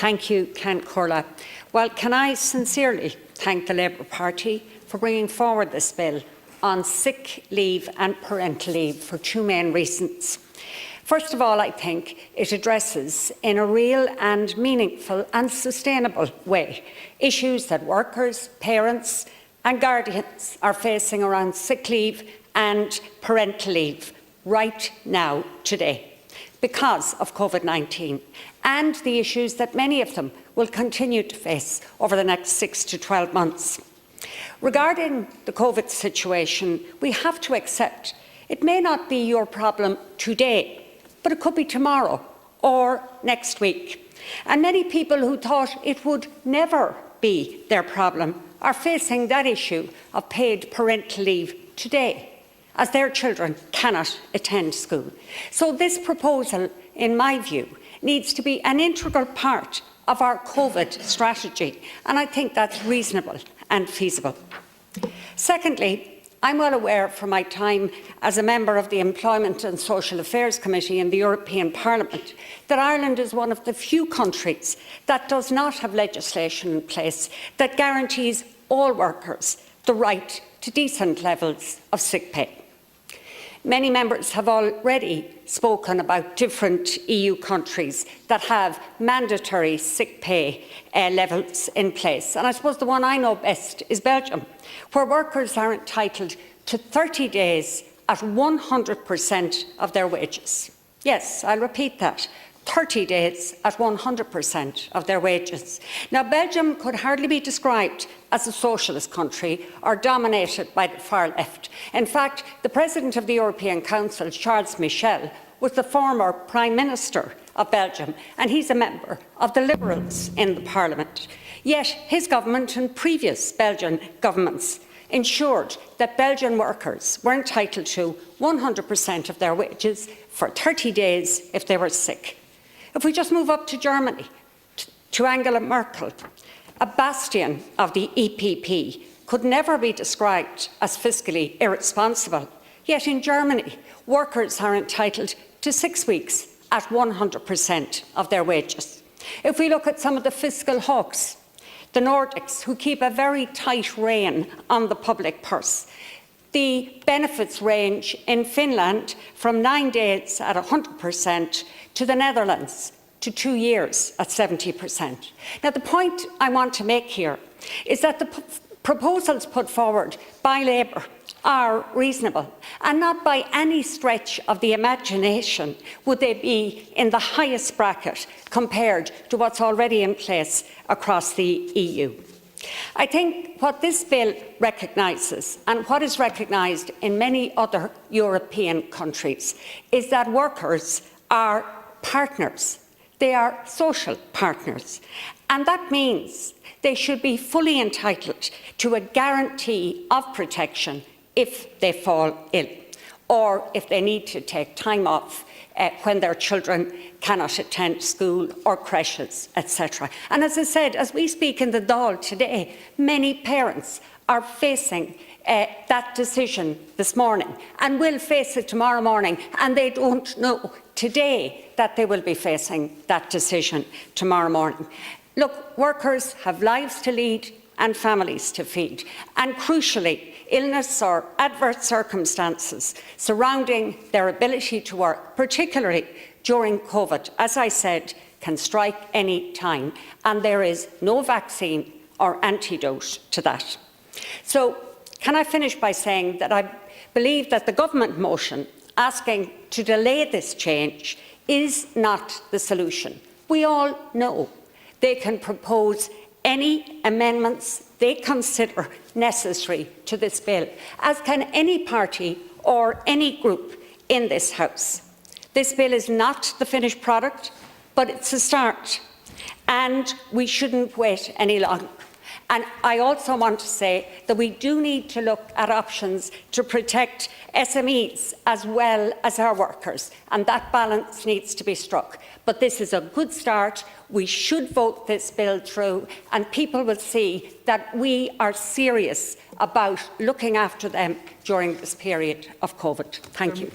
Thank you, Ken Corla. Well, can I sincerely thank the Labour Party for bringing forward this bill on sick leave and parental leave for two main reasons. First of all, I think it addresses in a real and meaningful and sustainable way issues that workers, parents and guardians are facing around sick leave and parental leave right now, today, because of COVID-19 and the issues that many of them will continue to face over the next 6 to 12 months. Regarding the COVID situation, we have to accept it may not be your problem today, but it could be tomorrow or next week. And many people who thought it would never be their problem are facing that issue of paid parental leave today, as their children cannot attend school. So this proposal, in my view, needs to be an integral part of our COVID strategy, and I think that's reasonable and feasible. Secondly, I'm well aware from my time as a member of the Employment and Social Affairs Committee in the European Parliament that Ireland is one of the few countries that does not have legislation in place that guarantees all workers the right to decent levels of sick pay. Many members have already spoken about different EU countries that have mandatory sick pay levels in place. And I suppose the one I know best is Belgium, where workers are entitled to 30 days at 100% of their wages. Yes, I'll repeat that. 30 days at 100% of their wages. Now, Belgium could hardly be described as a socialist country or dominated by the far left. In fact, the President of the European Council, Charles Michel, was the former Prime Minister of Belgium, and he's a member of the Liberals in the Parliament. Yet his government and previous Belgian governments ensured that Belgian workers were entitled to 100% of their wages for 30 days if they were sick. If we just move up to Germany, to Angela Merkel, a bastion of the EPP, could never be described as fiscally irresponsible. Yet in Germany, workers are entitled to 6 weeks at 100% of their wages. If we look at some of the fiscal hawks, the Nordics, who keep a very tight rein on the public purse, the benefits range in Finland from 9 days at 100% to the Netherlands to 2 years at 70%. Now, the point I want to make here is that the proposals put forward by Labour are reasonable, and not by any stretch of the imagination would they be in the highest bracket compared to what's already in place across the EU. I think what this bill recognises, and what is recognised in many other European countries, is that workers are partners. They are social partners. And that means they should be fully entitled to a guarantee of protection if they fall ill, or if they need to take time off when their children cannot attend school or creches, etc. And as I said, as we speak in the Dáil today, many parents are facing that decision this morning and will face it tomorrow morning, and they don't know today that they will be facing that decision tomorrow morning. Look, workers have lives to lead and families to feed, and crucially, illness or adverse circumstances surrounding their ability to work, particularly during COVID, as I said, can strike any time, and there is no vaccine or antidote to that. So, can I finish by saying that I believe that the government motion asking to delay this change is not the solution. We all know they can propose any amendments they consider necessary to this bill, as can any party or any group in this House. This bill is not the finished product, but it's a start, and we shouldn't wait any longer. And I also want to say that we do need to look at options to protect SMEs as well as our workers, and that balance needs to be struck. But this is a good start. We should vote this bill through, and people will see that we are serious about looking after them during this period of COVID. Thank you.